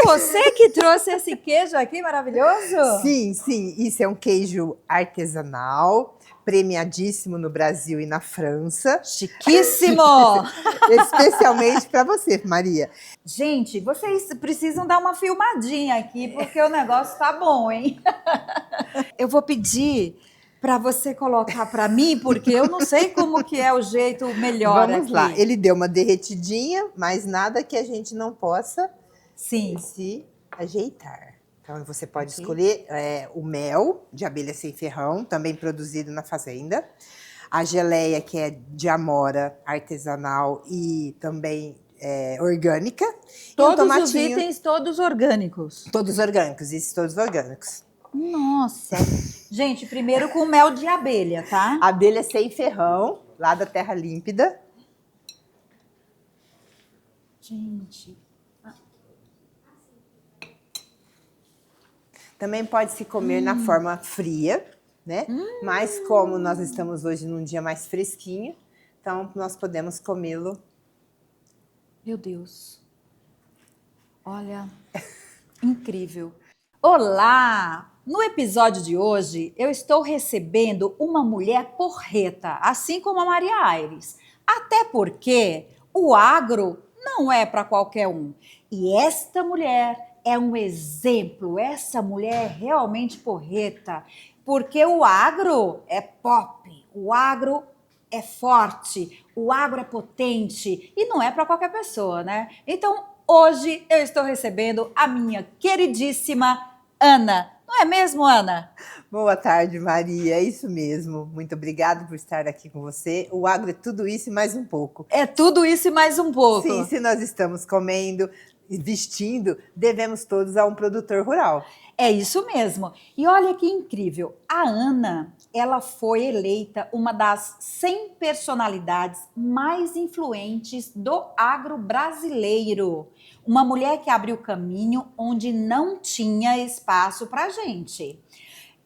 Você que trouxe esse queijo aqui maravilhoso? Sim, sim, isso é um queijo artesanal, premiadíssimo no Brasil e na França. Chiquíssimo! Especialmente para você, Maria. Gente, vocês precisam dar uma filmadinha aqui, porque o negócio tá bom, hein? Eu vou pedir para você colocar para mim, porque eu não sei como que é o jeito melhor Vamos lá, aqui. ele deu uma derretidinha, mas nada que a gente não possa Sim. se ajeitar. Então você pode Ok. escolher o mel de abelha sem ferrão, também produzido na fazenda. A geleia, que é de amora artesanal e também orgânica. E um Todos os tomatinho. itens, todos orgânicos. Todos orgânicos, esses todos orgânicos. Nossa! Gente, primeiro com mel de abelha, tá? Abelha sem ferrão, lá da Terra Límpida. Gente. Também pode se comer na forma fria, né? Mas como nós estamos hoje num dia mais fresquinho, então nós podemos comê-lo. Meu Deus. Olha, incrível. Olá! No episódio de hoje, eu estou recebendo uma mulher porreta, assim como a Maria Aires. Até porque o agro não é para qualquer um. E esta mulher é um exemplo, essa mulher é realmente porreta, porque o agro é pop, o agro é forte, o agro é potente e não é para qualquer pessoa, né? Então, hoje eu estou recebendo a minha queridíssima Ana. Não é mesmo, Ana? Boa tarde, Maria. É isso mesmo. Muito obrigada por estar aqui com você. O agro é tudo isso e mais um pouco. É tudo isso e mais um pouco. Sim, se nós estamos comendo e vestindo, devemos todos a um produtor rural. É isso mesmo. E olha que incrível. A Ana, ela foi eleita uma das 100 personalidades mais influentes do agro brasileiro. Uma mulher que abriu caminho onde não tinha espaço para gente.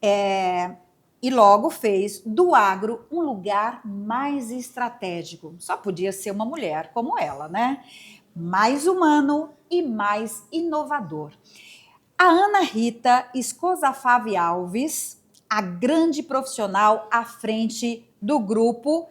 E logo fez do agro um lugar mais estratégico. Só podia ser uma mulher como ela, né? Mais humano e mais inovador. A Ana Rita Escosafave Alves, a grande profissional à frente do grupo,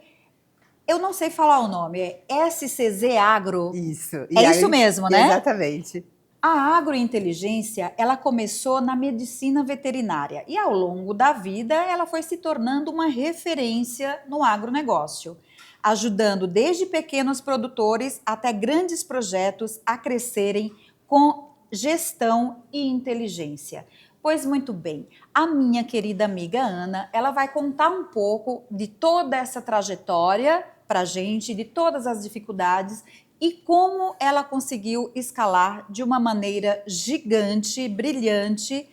eu não sei falar o nome, é SCZ Agro. Isso. É isso mesmo, né? Exatamente. A agrointeligência, ela começou na medicina veterinária e ao longo da vida ela foi se tornando uma referência no agronegócio, ajudando desde pequenos produtores até grandes projetos a crescerem com gestão e inteligência. Pois muito bem, a minha querida amiga Ana, ela vai contar um pouco de toda essa trajetória para a gente, de todas as dificuldades e como ela conseguiu escalar de uma maneira gigante, brilhante,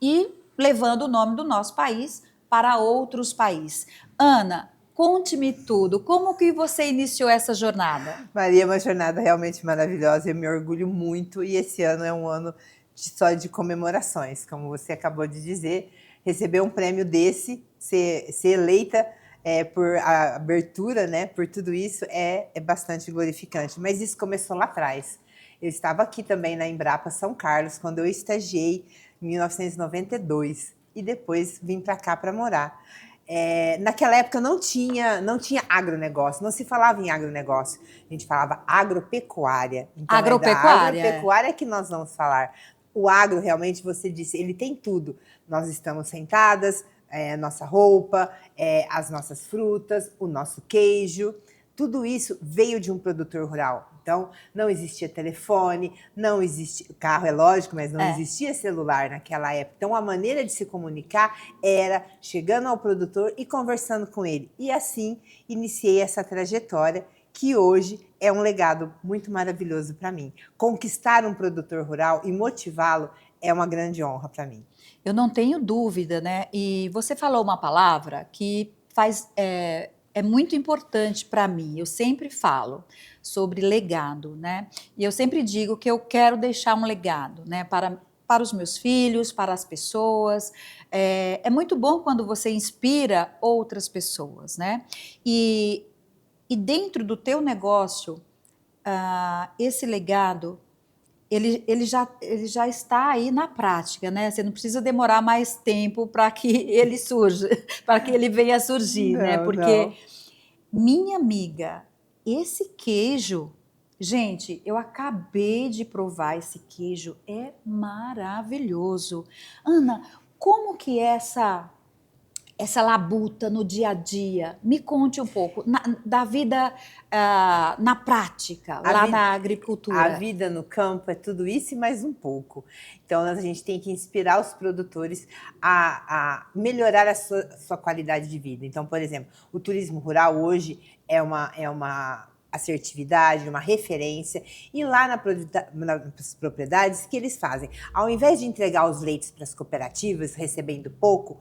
e levando o nome do nosso país para outros países. Ana, conte-me tudo, como que você iniciou essa jornada? Maria, é uma jornada realmente maravilhosa, eu me orgulho muito e esse ano é um ano só de comemorações, como você acabou de dizer, receber um prêmio desse, ser eleita por a abertura, né, por tudo isso é bastante glorificante, mas isso começou lá atrás. Eu estava aqui também na Embrapa São Carlos, quando eu estagiei em 1992 e depois vim para cá para morar. Naquela época não tinha agronegócio, não se falava em agronegócio, a gente falava agropecuária. Então Agropecuária. É da agropecuária que nós vamos falar. O agro, realmente, você disse, ele tem tudo. Nós estamos sentadas, nossa roupa, as nossas frutas, o nosso queijo, tudo isso veio de um produtor rural. Então, não existia telefone, não existia carro, é lógico, mas não existia celular naquela época. Então, a maneira de se comunicar era chegando ao produtor e conversando com ele. E assim, iniciei essa trajetória que hoje é um legado muito maravilhoso para mim. Conquistar um produtor rural e motivá-lo é uma grande honra para mim. Eu não tenho dúvida, né? E você falou uma palavra que é muito importante para mim. Eu sempre falo sobre legado, né? E eu sempre digo que eu quero deixar um legado, né? Para os meus filhos, para as pessoas. É muito bom quando você inspira outras pessoas, né? E dentro do teu negócio, esse legado ele já está aí na prática, né? Você não precisa demorar mais tempo para que ele surja, para que ele venha a surgir, né? Não, Porque, não. minha amiga, esse queijo, gente, eu acabei de provar esse queijo, é maravilhoso. Ana, como que é essa labuta no dia a dia? Me conte um pouco da vida na prática, A lá vida, na a agricultura. vida no campo é tudo isso e mais um pouco. Então, a gente tem que inspirar os produtores a melhorar a sua qualidade de vida. Então, por exemplo, o turismo rural hoje é uma assertividade, uma referência. E lá nas propriedades, o que eles fazem? Ao invés de entregar os leites para as cooperativas, recebendo pouco,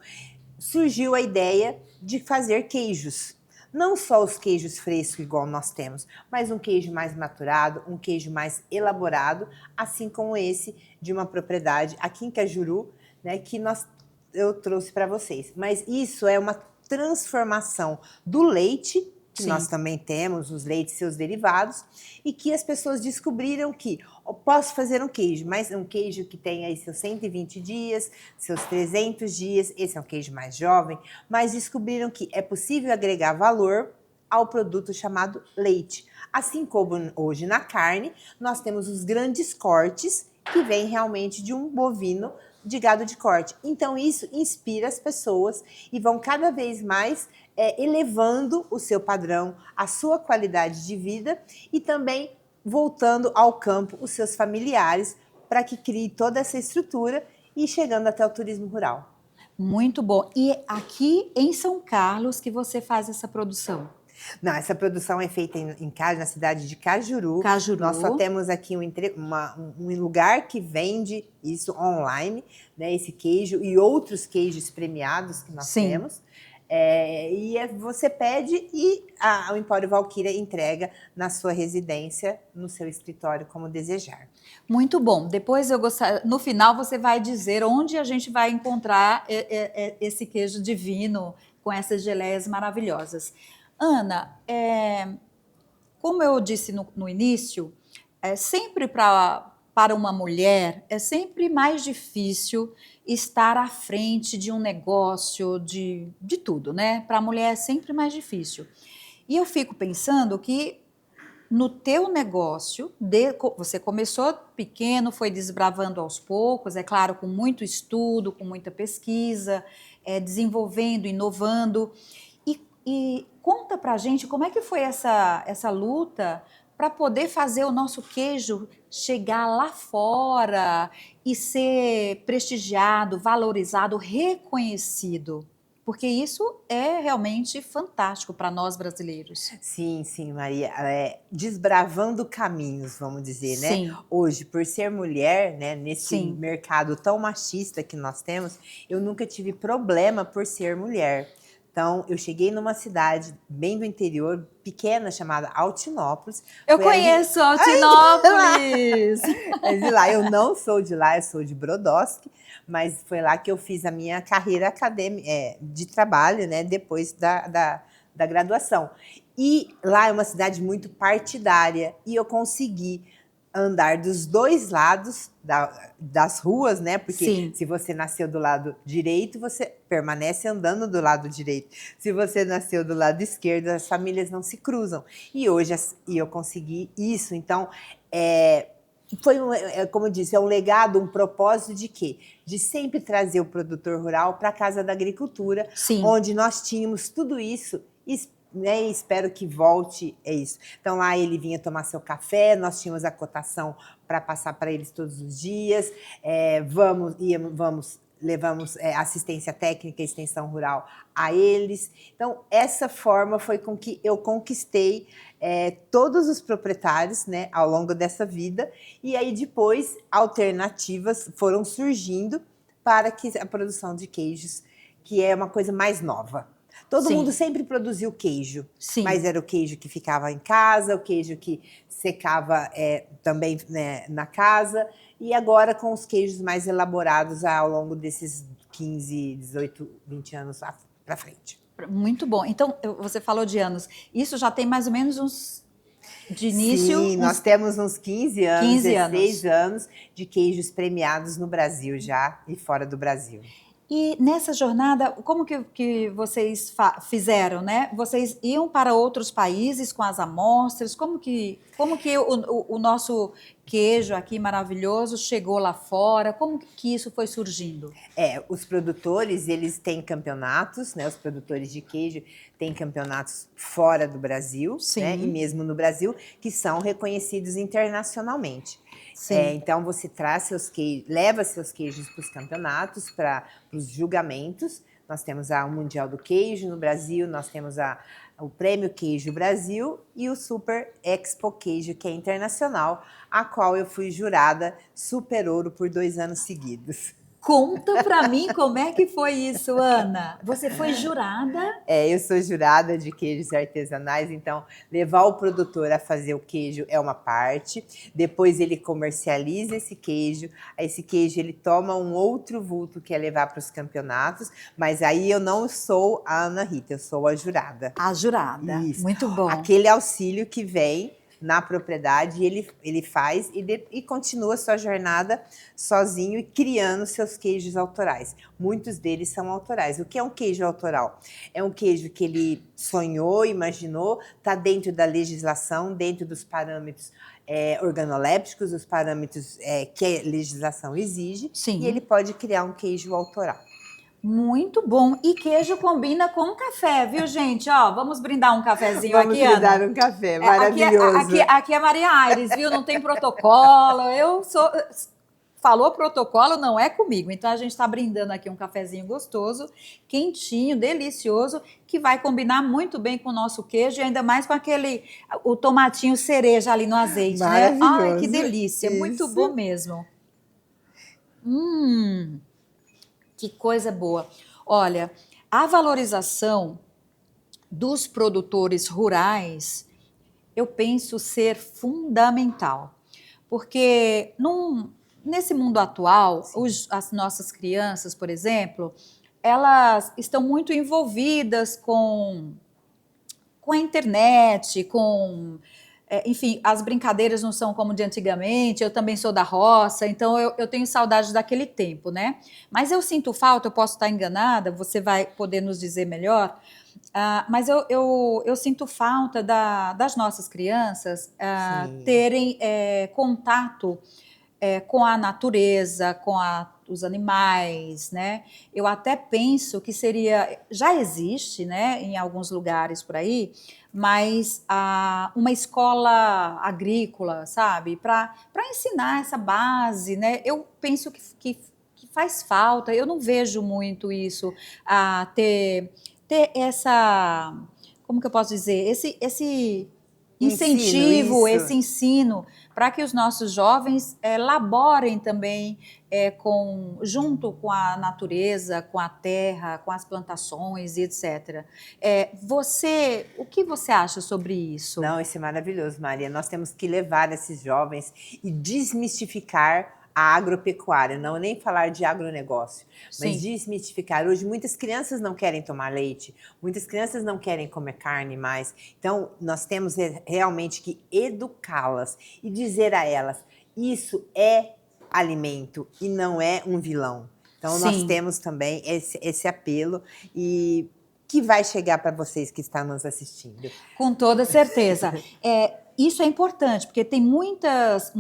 surgiu a ideia de fazer queijos. Não só os queijos frescos, igual nós temos, mas um queijo mais maturado, um queijo mais elaborado, assim como esse de uma propriedade aqui em Cajuru, né, que eu trouxe para vocês. Mas isso é uma transformação do leite, que nós Sim. também temos, os leites e seus derivados, e que as pessoas descobriram que posso fazer um queijo, mas um queijo que tem aí seus 120 dias, seus 300 dias, esse é um queijo mais jovem, mas descobriram que é possível agregar valor ao produto chamado leite. Assim como hoje na carne, nós temos os grandes cortes que vêm realmente de um bovino de gado de corte. Então isso inspira as pessoas e vão cada vez mais elevando o seu padrão, a sua qualidade de vida e também voltando ao campo os seus familiares para que crie toda essa estrutura e chegando até o turismo rural. Muito bom. E aqui em São Carlos que você faz essa produção? Não, essa produção é feita em casa, na cidade de Cajuru. Nós só Cajuru. temos aqui um lugar que vende isso online, né, esse queijo e outros queijos premiados que nós Sim. temos. Você pede e o Empório Valquíria entrega na sua residência, no seu escritório, como desejar. Muito bom. Depois no final você vai dizer onde a gente vai encontrar esse queijo divino com essas geleias maravilhosas. Ana, como eu disse no início, sempre para uma mulher é sempre mais difícil estar à frente de um negócio, de tudo, né? Para a mulher é sempre mais difícil. E eu fico pensando que no teu negócio, você começou pequeno, foi desbravando aos poucos, é claro, com muito estudo, com muita pesquisa, desenvolvendo, inovando. E conta pra gente como é que foi essa luta para poder fazer o nosso queijo chegar lá fora e ser prestigiado, valorizado, reconhecido. Porque isso é realmente fantástico para nós brasileiros. Sim, sim, Maria. Desbravando caminhos, vamos dizer, né? Sim, Hoje, por ser mulher, né, nesse sim. mercado tão machista que nós temos, eu nunca tive problema por ser mulher. Então, eu cheguei numa cidade bem do interior, pequena, chamada Altinópolis. Eu Foi ali. conheço Altinópolis! Mas de lá, eu não sou de lá, eu sou de Brodowski, mas foi lá que eu fiz a minha carreira acadêmica, de trabalho, né, depois da graduação. E lá é uma cidade muito partidária e eu consegui andar dos dois lados das ruas, né? Porque Sim, se você nasceu do lado direito, você permanece andando do lado direito. Se você nasceu do lado esquerdo, as famílias não se cruzam. E hoje eu consegui isso. Então, como eu disse, é um legado, um propósito de quê? De sempre trazer o produtor rural para a Casa da Agricultura, sim. onde nós tínhamos tudo isso, né, e espero que volte, é isso. Então lá ele vinha tomar seu café, nós tínhamos a cotação para passar para eles todos os dias, levamos assistência técnica e extensão rural a eles. Então essa forma foi com que eu conquistei todos os proprietários, né, ao longo dessa vida, e aí depois alternativas foram surgindo para que a produção de queijos, que é uma coisa mais nova. Todo mundo Sim, sempre produziu queijo, sim. mas era o queijo que ficava em casa, o queijo que secava também, né, na casa, e agora com os queijos mais elaborados ao longo desses 15, 18, 20 anos para frente. Muito bom. Então, você falou de anos. Isso já tem mais ou menos uns de início, Sim, nós temos uns 15 anos, 15 16 anos de queijos premiados no Brasil já e fora do Brasil. E nessa jornada, como que vocês fizeram, né? Vocês iam para outros países com as amostras? Como que o nosso queijo aqui maravilhoso chegou lá fora? Como que isso foi surgindo? Os produtores, eles têm campeonatos, né? Os produtores de queijo têm campeonatos fora do Brasil, né? E Sim, mesmo no Brasil, que são reconhecidos internacionalmente. sim. Então você traz seus queijos, leva seus queijos para os campeonatos, para os julgamentos. Nós temos o Mundial do Queijo no Brasil, nós temos o Prêmio Queijo Brasil e o Super Expo Queijo, que é internacional, a qual eu fui jurada Super Ouro por 2 anos seguidos. Conta pra mim como é que foi isso, Ana. Você foi jurada? Eu sou jurada de queijos artesanais, então levar o produtor a fazer o queijo é uma parte, depois ele comercializa esse queijo ele toma um outro vulto que é levar para os campeonatos, mas aí eu não sou a Ana Rita, eu sou a jurada. A jurada. Isso. Muito bom. Aquele auxílio que vem na propriedade, ele faz e continua sua jornada sozinho e criando seus queijos autorais. Muitos deles são autorais. O que é um queijo autoral? É um queijo que ele sonhou, imaginou, está dentro da legislação, dentro dos parâmetros organolépticos, os parâmetros que a legislação exige, Sim. e ele pode criar um queijo autoral. Muito bom. E queijo combina com café, viu, gente? Ó, vamos brindar um cafezinho Vamos aqui, brindar Ana. um café, maravilhoso. Aqui é Maria Aires, viu? Não tem protocolo. Falou protocolo, não é comigo. Então a gente está brindando aqui um cafezinho gostoso, quentinho, delicioso, que vai combinar muito bem com o nosso queijo e ainda mais com o tomatinho cereja ali no azeite, né? Ai, que delícia. Isso. Muito bom mesmo. Que coisa boa. Olha, a valorização dos produtores rurais, eu penso ser fundamental. Porque nesse mundo atual, as nossas crianças, por exemplo, elas estão muito envolvidas com a internet, enfim, as brincadeiras não são como de antigamente, eu também sou da roça, então eu tenho saudade daquele tempo, né? Mas eu sinto falta, eu posso estar enganada, você vai poder nos dizer melhor, mas eu sinto falta das nossas crianças terem contato com a natureza, com os animais, né? Eu até penso que já existe, né, em alguns lugares por aí, mas uma escola agrícola, sabe, para ensinar essa base, né? Eu penso que faz falta. Eu não vejo muito isso, ter essa, como que eu posso dizer, esse incentivo, esse ensino, para que os nossos jovens laborem também junto com a natureza, com a terra, com as plantações e etc. O que você acha sobre isso? Não, isso é maravilhoso, Maria. Nós temos que levar esses jovens e desmistificar a agropecuária, não nem falar de agronegócio, mas Sim. desmistificar. Hoje muitas crianças não querem tomar leite, muitas crianças não querem comer carne mais. Então, nós temos realmente que educá-las e dizer a elas, isso é alimento e não é um vilão. Então, Sim. Nós temos também esse apelo e que vai chegar para vocês que estão nos assistindo. Com toda certeza. Isso é importante, porque tem muitas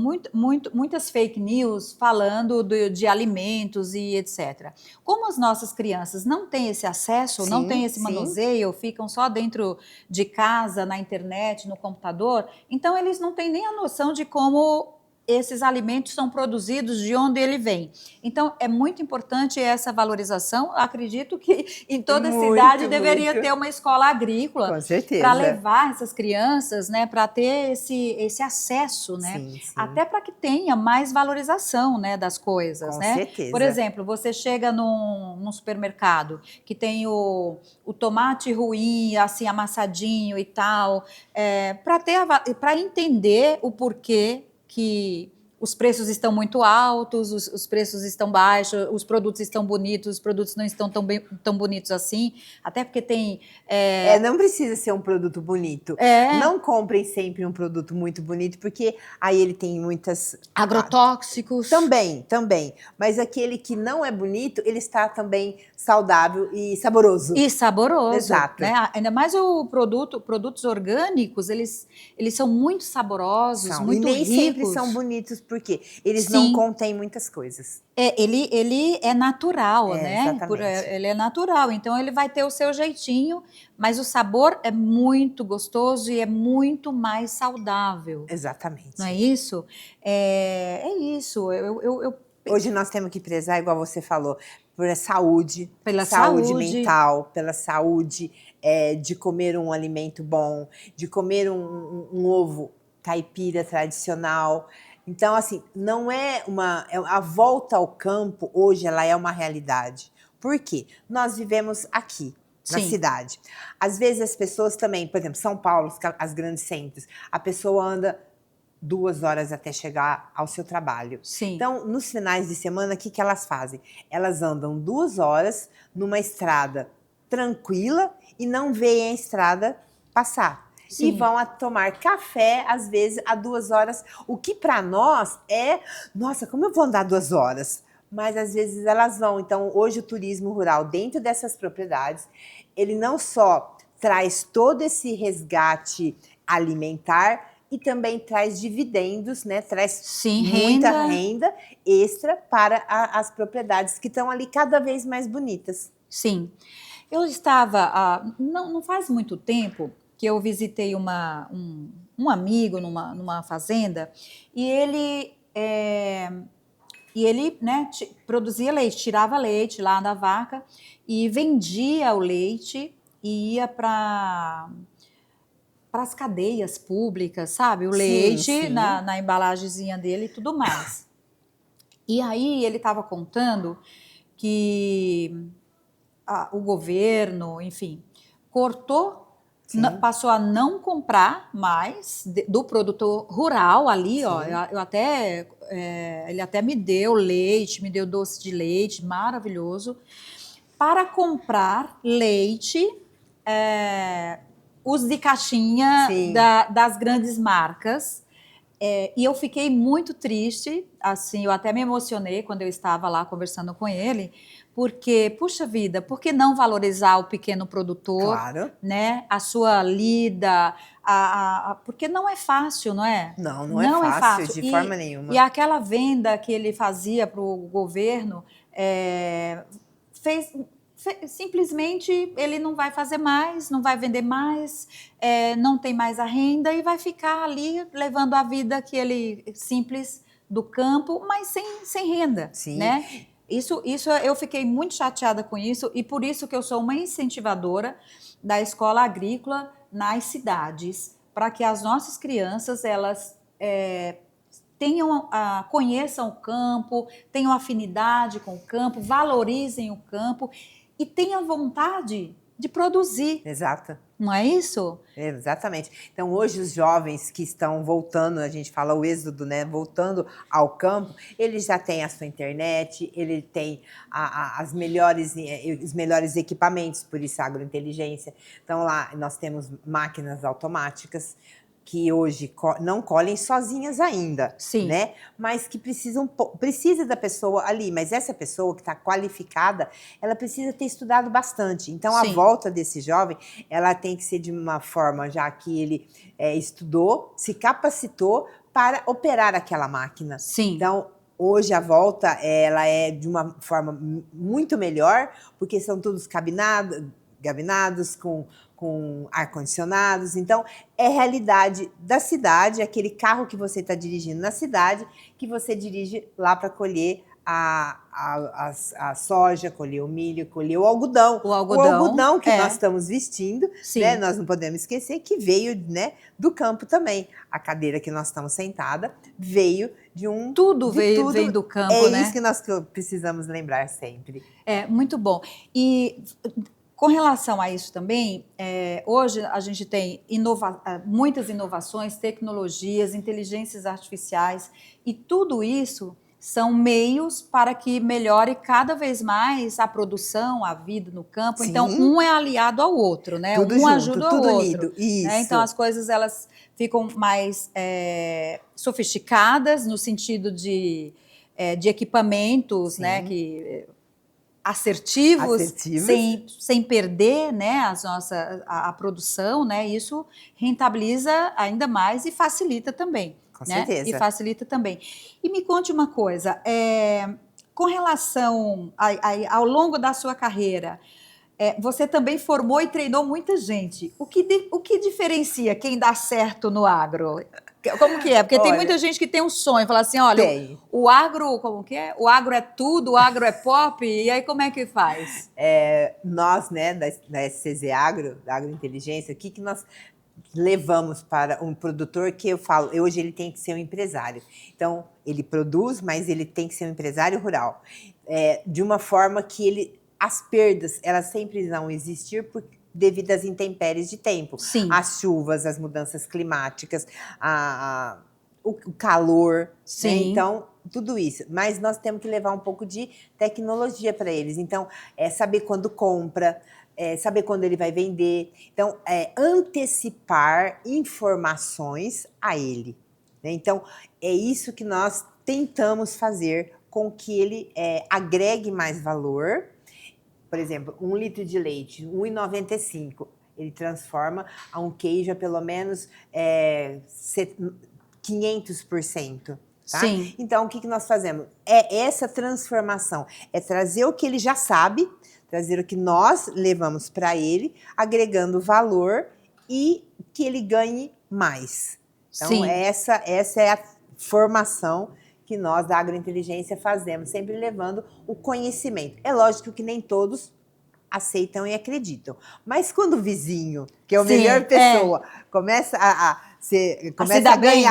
fake news falando de alimentos e etc. Como as nossas crianças não têm esse acesso, não têm esse manuseio, ficam só dentro de casa, na internet, no computador, então eles não têm nem a noção de como esses alimentos são produzidos, de onde ele vem. Então, é muito importante essa valorização. Acredito que em toda cidade deveria ter uma escola agrícola para levar essas crianças, né, para ter esse acesso, né, até para que tenha mais valorização, né, das coisas. Com né? certeza. Por exemplo, você chega num supermercado que tem o tomate ruim, assim, amassadinho e tal, para entender o porquê que os preços estão muito altos, os preços estão baixos, os produtos estão bonitos, os produtos não estão tão bonitos assim, até porque tem... Não precisa ser um produto bonito. Não comprem sempre um produto muito bonito, porque aí ele tem muitas... agrotóxicos. Também. Mas aquele que não é bonito, ele está também saudável e saboroso. E saboroso. Exato. Né? Ainda mais produtos orgânicos, eles são muito saborosos, muito ricos. E nem sempre são bonitos, porque eles não contêm muitas coisas. Ele é natural, né? Exatamente. Ele é natural, então ele vai ter o seu jeitinho, mas o sabor é muito gostoso e é muito mais saudável. Exatamente. Não é isso? É isso. Hoje nós temos que prezar, igual você falou, por saúde. Pela saúde mental, pela saúde de comer um alimento bom, de comer um ovo caipira tradicional. Então, assim, não é a volta ao campo hoje, ela é uma realidade. Por quê? Nós vivemos aqui, na cidade. Às vezes as pessoas também, por exemplo, São Paulo, as grandes centros, a pessoa anda 2 horas até chegar ao seu trabalho. Sim. Então, nos finais de semana, o que elas fazem? Elas andam 2 horas numa estrada tranquila e não veem a estrada passar. Sim. E vão tomar café, às vezes, a 2 horas, o que para nós é, nossa, como eu vou andar 2 horas? Mas às vezes elas vão. Então, hoje o turismo rural, dentro dessas propriedades, ele não só traz todo esse resgate alimentar, e também traz dividendos, né? Traz muita renda extra para as propriedades que estão ali cada vez mais bonitas. Sim. Eu estava, não faz muito tempo, que eu visitei um amigo numa fazenda, e ele né, produzia leite, tirava leite lá da vaca e vendia o leite e ia para as cadeias públicas, sabe? O leite na embalagenzinha dele e tudo mais. E aí ele estava contando que o governo, enfim, passou a não comprar mais do produtor rural ali, ó. Ele até me deu leite, me deu doce de leite, maravilhoso, para comprar leite, os de caixinha das grandes marcas. E eu fiquei muito triste, assim, eu até me emocionei quando eu estava lá conversando com ele, porque, puxa vida, por que não valorizar o pequeno produtor, né? A sua lida, porque não é fácil, não é? Não é fácil de forma nenhuma. E aquela venda que ele fazia para o governo, simplesmente ele não vai fazer mais, não vai vender mais, não tem mais a renda e vai ficar ali levando a vida que ele simples do campo, mas sem renda, né? Isso eu fiquei muito chateada com isso e por isso que eu sou uma incentivadora da escola agrícola nas cidades, para que as nossas crianças elas conheçam o campo, tenham afinidade com o campo, valorizem o campo e tenham vontade de produzir. Exato. Não é isso? Exatamente. Então, hoje, os jovens que estão voltando, a gente fala o êxodo, né? Voltando ao campo, ele já tem a sua internet, ele tem os melhores equipamentos, por isso a agrointeligência. Então, lá nós temos máquinas automáticas, que hoje não colhem sozinhas ainda, né? Mas que precisa da pessoa ali. Mas essa pessoa que está qualificada, ela precisa ter estudado bastante. Então, a volta desse jovem, ela tem que ser de uma forma, já que ele estudou, se capacitou para operar aquela máquina. Então, hoje a volta, ela é de uma forma muito melhor, porque são todos gabinados com ar-condicionados. Então, é realidade da cidade, aquele carro que você está dirigindo na cidade, que você dirige lá para colher a soja, colher o milho, colher o algodão. O algodão que nós estamos vestindo, né? Nós não podemos esquecer que veio, né, do campo também. A cadeira que nós estamos sentada veio de um... Tudo veio do campo, né? É isso que nós precisamos lembrar sempre. Muito bom. E Com relação a isso também, hoje a gente tem muitas inovações, tecnologias, inteligências artificiais, e tudo isso são meios para que melhore cada vez mais a produção, a vida no campo. Então, Sim, um é aliado ao outro, né? tudo Um junto, ajuda ao tudo outro, unido. né? Então, Isso. as coisas elas ficam mais sofisticadas no sentido de equipamentos, né? Sim. Assertivos, Assertivos. sem perder, né, a produção, né? Isso rentabiliza ainda mais e facilita também, Com né? E certeza. facilita também. E me conte uma coisa, com relação ao longo da sua carreira, você também formou e treinou muita gente. O que diferencia quem dá certo no agro? Como que é? Porque tem Olha, muita gente que tem um sonho, fala assim, olha, tem. o agro, como que é? O agro é tudo, o agro é pop, e aí como é que faz? Nós, né, da SCZ Agro, da Agrointeligência, o que nós levamos para um produtor que eu falo, hoje ele tem que ser um empresário. Então, ele produz, mas ele tem que ser um empresário rural. De uma forma que as perdas, elas sempre vão existir devido às intempéries de tempo. Sim. As chuvas, as mudanças climáticas, o calor, né? Sim. Então, tudo isso. Mas nós temos que levar um pouco de tecnologia para eles. Então, saber quando compra, saber quando ele vai vender. Então, antecipar informações a ele, né? Então, é isso que nós tentamos fazer com que ele agregue mais valor. Por exemplo, 1 litro de leite, R$ 1,95, ele transforma a um queijo a pelo menos 500%. Tá? Sim. Então, o que nós fazemos? Essa transformação, trazer o que ele já sabe, trazer o que nós levamos para ele, agregando valor e que ele ganhe mais. Então, Sim. essa é a formação que nós da agrointeligência fazemos, sempre levando o conhecimento. É lógico que nem todos aceitam e acreditam, mas quando o vizinho, que é a melhor pessoa, começa a se dar bem.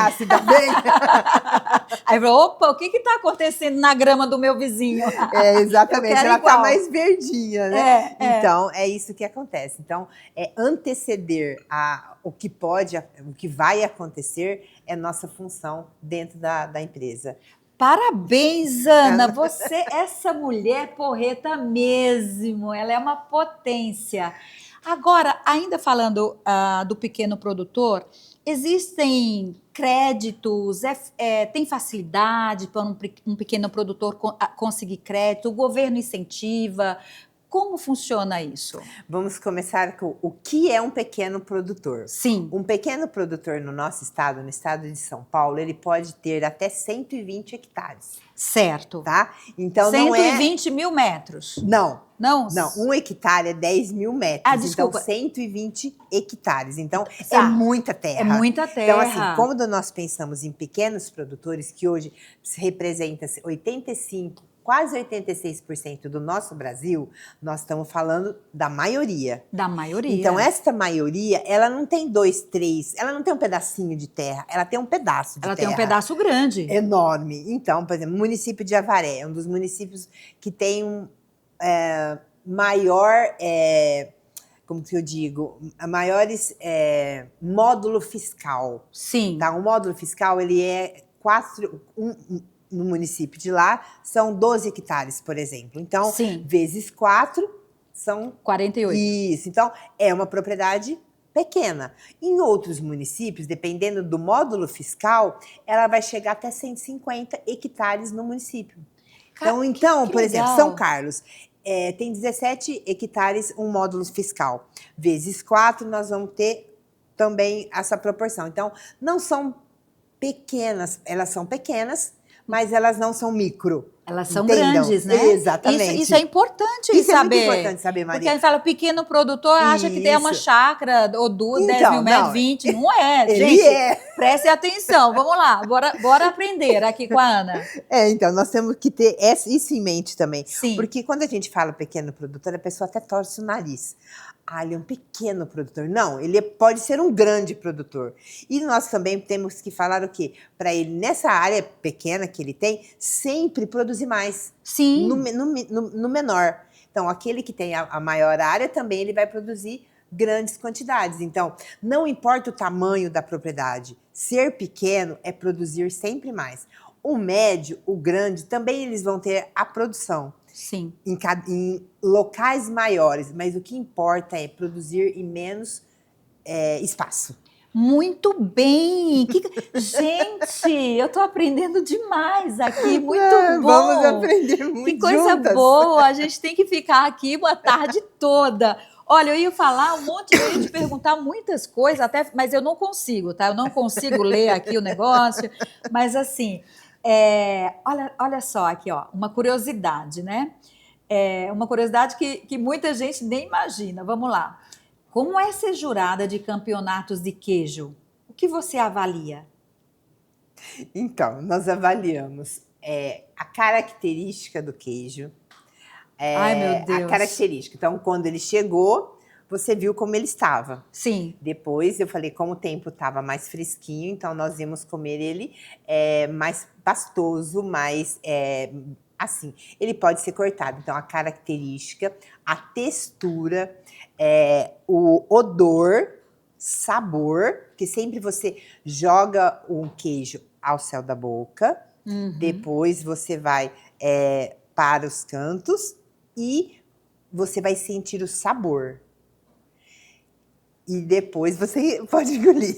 Aí falou, opa, o que está acontecendo na grama do meu vizinho? Exatamente, ela está mais verdinha, né? Então, é isso que acontece. Então, anteceder o que vai acontecer é nossa função dentro da empresa. Parabéns, Ana! Essa mulher porreta mesmo, ela é uma potência. Agora, ainda falando do pequeno produtor, existem créditos, tem facilidade para um pequeno produtor conseguir crédito, o governo incentiva. Como funciona isso? Vamos começar com o que é um pequeno produtor. Sim. Um pequeno produtor no nosso estado, no estado de São Paulo, ele pode ter até 120 hectares. Certo. Tá? Então, 120 mil metros. Não. Não? Não, 1 hectare é 10 mil metros. Desculpa. Então, 120 hectares. Então, é muita terra. É muita terra. Então, assim, como nós pensamos em pequenos produtores, que hoje representa quase 86% do nosso Brasil, nós estamos falando da maioria. Da maioria. Então, esta maioria, ela não tem 2, 3, ela não tem um pedacinho de terra, ela tem um pedaço de terra. Ela tem um pedaço grande. Enorme. Então, por exemplo, o município de Avaré é um dos municípios que tem maior, como que eu digo, maiores módulo fiscal. Sim. Tá? O módulo fiscal, ele é no município de lá, são 12 hectares, por exemplo. Então, sim, vezes 4, são 48. Isso. Então, é uma propriedade pequena. Em outros municípios, dependendo do módulo fiscal, ela vai chegar até 150 hectares no município. Então, por exemplo, São Carlos tem 17 hectares um módulo fiscal. Vezes 4, nós vamos ter também essa proporção. Então, não são pequenas, elas são pequenas, mas elas não são micro. Elas são grandes, né? Exatamente. Isso é importante isso saber. É muito importante saber, Maria. Porque a gente fala, pequeno produtor acha que tem uma chácara ou 10 mil metros, 20. Não é, gente. Preste atenção, vamos lá. Bora aprender aqui com a Ana. Então, nós temos que ter isso em mente também. Sim. Porque quando a gente fala pequeno produtor, a pessoa até torce o nariz. Ele é um pequeno produtor. Não, ele pode ser um grande produtor. E nós também temos que falar o quê? Para ele, nessa área pequena que ele tem, sempre produzir mais. Sim. No menor. Então, aquele que tem a maior área também ele vai produzir grandes quantidades. Então, não importa o tamanho da propriedade, ser pequeno é produzir sempre mais. O médio, o grande, também eles vão ter a produção. Sim. Em locais maiores, mas o que importa é produzir em menos espaço. Muito bem! Gente, eu tô aprendendo demais aqui, muito bom! Vamos aprender muito Que coisa juntas. boa! A gente tem que ficar aqui uma tarde toda. Olha, eu ia falar eu ia te perguntar muitas coisas, até, mas eu não consigo, tá? Eu não consigo ler aqui o negócio, mas assim, olha só aqui, ó, uma curiosidade, né? Uma curiosidade que muita gente nem imagina. Vamos lá. Como é ser jurada de campeonatos de queijo? O que você avalia? Então, nós avaliamos a característica do queijo. Ai, meu Deus. A característica. Então, quando ele chegou, você viu como ele estava. Sim. Depois, eu falei, como o tempo estava mais fresquinho, então nós íamos comer ele mais pastoso, mais assim. Ele pode ser cortado. Então, a característica, a textura, o odor, sabor, que sempre você joga um queijo ao céu da boca, depois você vai para os cantos e você vai sentir o sabor. E depois você pode engolir.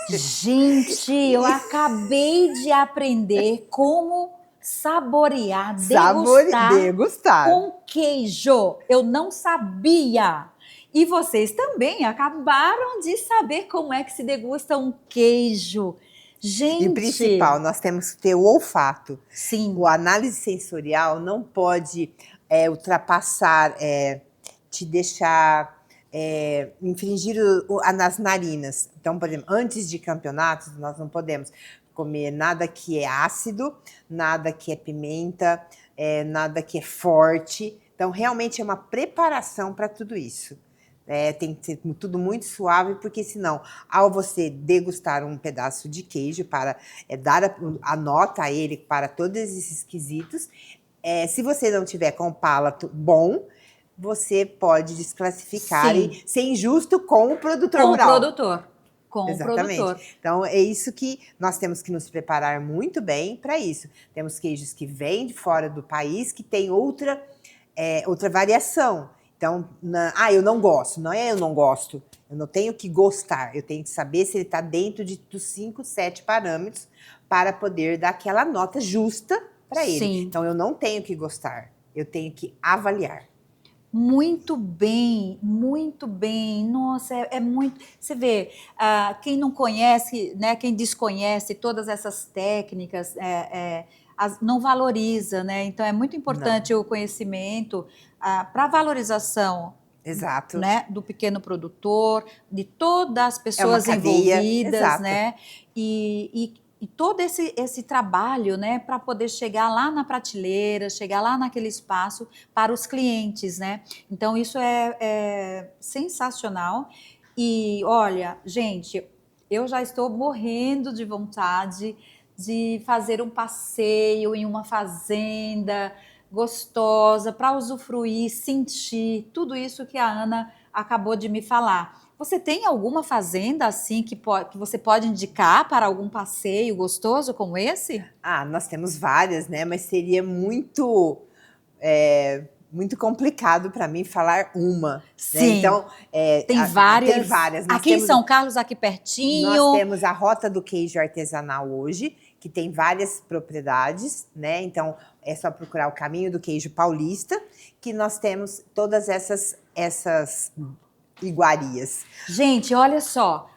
Gente, eu acabei de aprender como saborear, degustar com queijo. Eu não sabia. E vocês também acabaram de saber como é que se degusta um queijo. Gente! E principal, nós temos que ter o olfato. Sim. A análise sensorial não pode ultrapassar, te deixar infringir nas narinas. Então, por exemplo, antes de campeonatos, nós não podemos comer nada que é ácido, nada que é pimenta, nada que é forte. Então, realmente é uma preparação para tudo isso. Tem que ser tudo muito suave, porque senão, ao você degustar um pedaço de queijo para dar a nota a ele para todos esses quesitos, se você não tiver com o palato bom, você pode desclassificar e ser injusto com o produtor rural. Com Exatamente. o produtor. Então, é isso que nós temos que nos preparar muito bem para isso. Temos queijos que vêm de fora do país, que tem outra variação. Então, eu não gosto. Não é eu não gosto. Eu não tenho que gostar. Eu tenho que saber se ele está dentro dos 5, 7 parâmetros para poder dar aquela nota justa para ele. Sim. Então, eu não tenho que gostar. Eu tenho que avaliar. Muito bem, muito bem. Nossa, é muito. Você vê, quem não conhece, né, quem desconhece todas essas técnicas, não valoriza, né? Então é muito importante o conhecimento para a valorização. Exato. Né, do pequeno produtor, de todas as pessoas envolvidas, exato. Né? E todo esse trabalho, né, para poder chegar lá na prateleira, chegar lá naquele espaço para os clientes, né? Então isso é sensacional. E olha, gente, eu já estou morrendo de vontade de fazer um passeio em uma fazenda gostosa para usufruir, sentir tudo isso que a Ana acabou de me falar. Você tem alguma fazenda assim que você pode indicar para algum passeio gostoso como esse? Nós temos várias, né? Mas seria muito complicado para mim falar uma. Sim. Né? Então, tem várias. Tem várias. Aqui em São Carlos, aqui pertinho. Nós temos a Rota do Queijo Artesanal hoje, que tem várias propriedades, né? Então, é só procurar o Caminho do Queijo Paulista, que nós temos todas essas iguarias. Gente, olha só,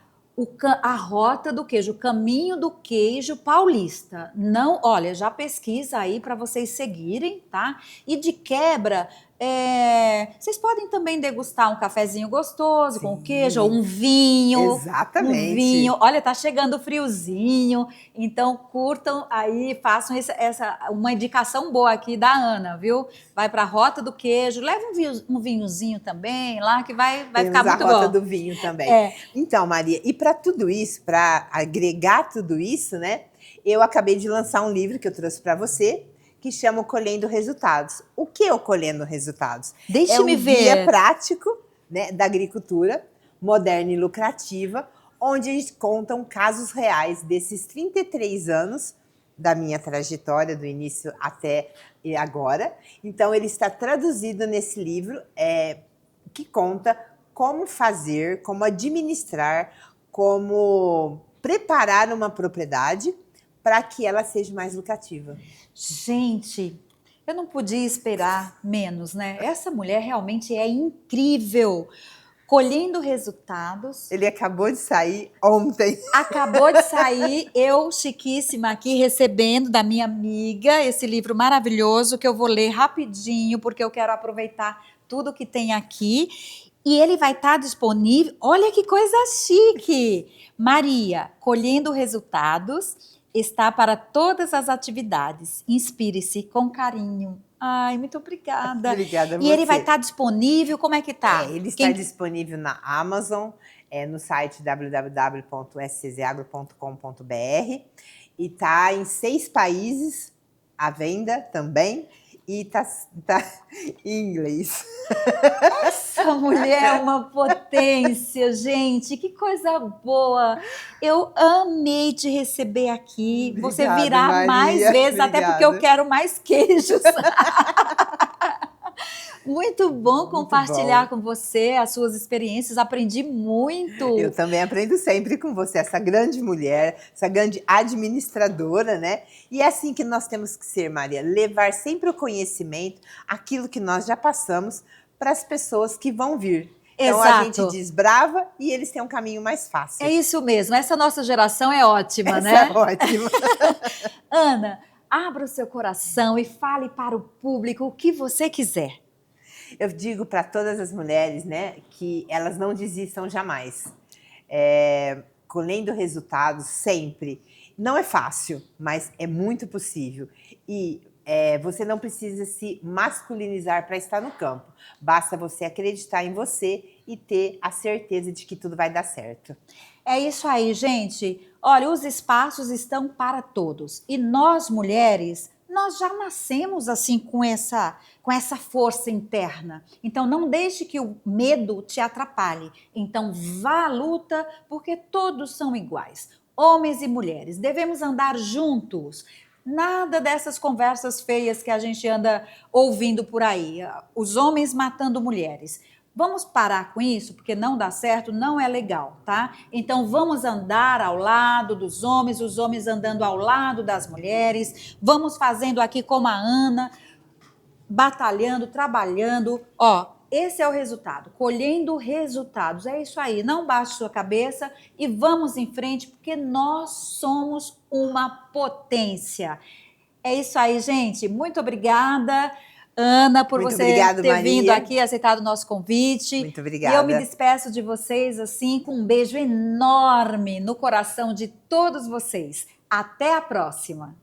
a Rota do Queijo, o Caminho do Queijo Paulista. Não, olha, já pesquisa aí para vocês seguirem, tá? E de quebra, vocês podem também degustar um cafezinho gostoso com queijo, ou um vinho. Exatamente. Um vinho. Olha, tá chegando o friozinho, então curtam aí, façam uma indicação boa aqui da Ana, viu? Vai para a Rota do Queijo, leva um vinhozinho também lá, que vai ficar muito bom. A Rota do Vinho também. Então, Maria, e para tudo isso, para agregar tudo isso, né? Eu acabei de lançar um livro que eu trouxe para você, que chama o Colhendo Resultados. O que é o Colhendo Resultados? Deixe-me ver. Guia prático, né, da agricultura moderna e lucrativa, onde a gente contam casos reais desses 33 anos da minha trajetória, do início até agora. Então, ele está traduzido nesse livro, que conta como fazer, como administrar, como preparar uma propriedade para que ela seja mais lucrativa. Gente, eu não podia esperar menos, né? Essa mulher realmente é incrível. Colhendo resultados. Ele acabou de sair ontem. Acabou de sair, eu, chiquíssima, aqui recebendo da minha amiga esse livro maravilhoso que eu vou ler rapidinho, porque eu quero aproveitar tudo que tem aqui. E ele vai estar disponível. Olha que coisa chique! Maria, Colhendo Resultados, está para todas as atividades. Inspire-se com carinho. Ai, muito obrigada. Obrigada a você. E ele vai estar disponível, como é que tá? Ele está disponível na Amazon, no site www.scagro.com.br e está em 6 países à venda também e tá em inglês. Essa mulher é uma potência, gente, que coisa boa. Eu amei te receber aqui. Obrigada, Você virá Maria. mais vezes, Obrigada. até porque eu quero mais queijos. Muito bom compartilhar com você as suas experiências, aprendi muito. Eu também aprendo sempre com você, essa grande mulher, essa grande administradora, né? E é assim que nós temos que ser, Maria, levar sempre o conhecimento, aquilo que nós já passamos, para as pessoas que vão vir. Então Exato. A gente desbrava e eles têm um caminho mais fácil. É isso mesmo, essa nossa geração é ótima, né? É ótima. Ana, abra o seu coração e fale para o público o que você quiser. Eu digo para todas as mulheres, né, que elas não desistam jamais. Colhendo resultados sempre. Não é fácil, mas é muito possível. E você não precisa se masculinizar para estar no campo. Basta você acreditar em você e ter a certeza de que tudo vai dar certo. É isso aí, gente. Olha, os espaços estão para todos. E nós, mulheres, nós já nascemos assim com essa força interna. Então, não deixe que o medo te atrapalhe. Então, vá à luta, porque todos são iguais. Homens e mulheres, devemos andar juntos. Nada dessas conversas feias que a gente anda ouvindo por aí. Os homens matando mulheres. Vamos parar com isso, porque não dá certo, não é legal, tá? Então vamos andar ao lado dos homens, os homens andando ao lado das mulheres. Vamos fazendo aqui como a Ana, batalhando, trabalhando. Ó, esse é o resultado, colhendo resultados. É isso aí, não baixe sua cabeça e vamos em frente, porque nós somos uma potência. É isso aí, gente. Muito obrigada, Ana, por Muito você obrigado, ter Maria. vindo aqui, aceitado o nosso convite. Muito obrigada. E eu me despeço de vocês assim, com um beijo enorme no coração de todos vocês. Até a próxima!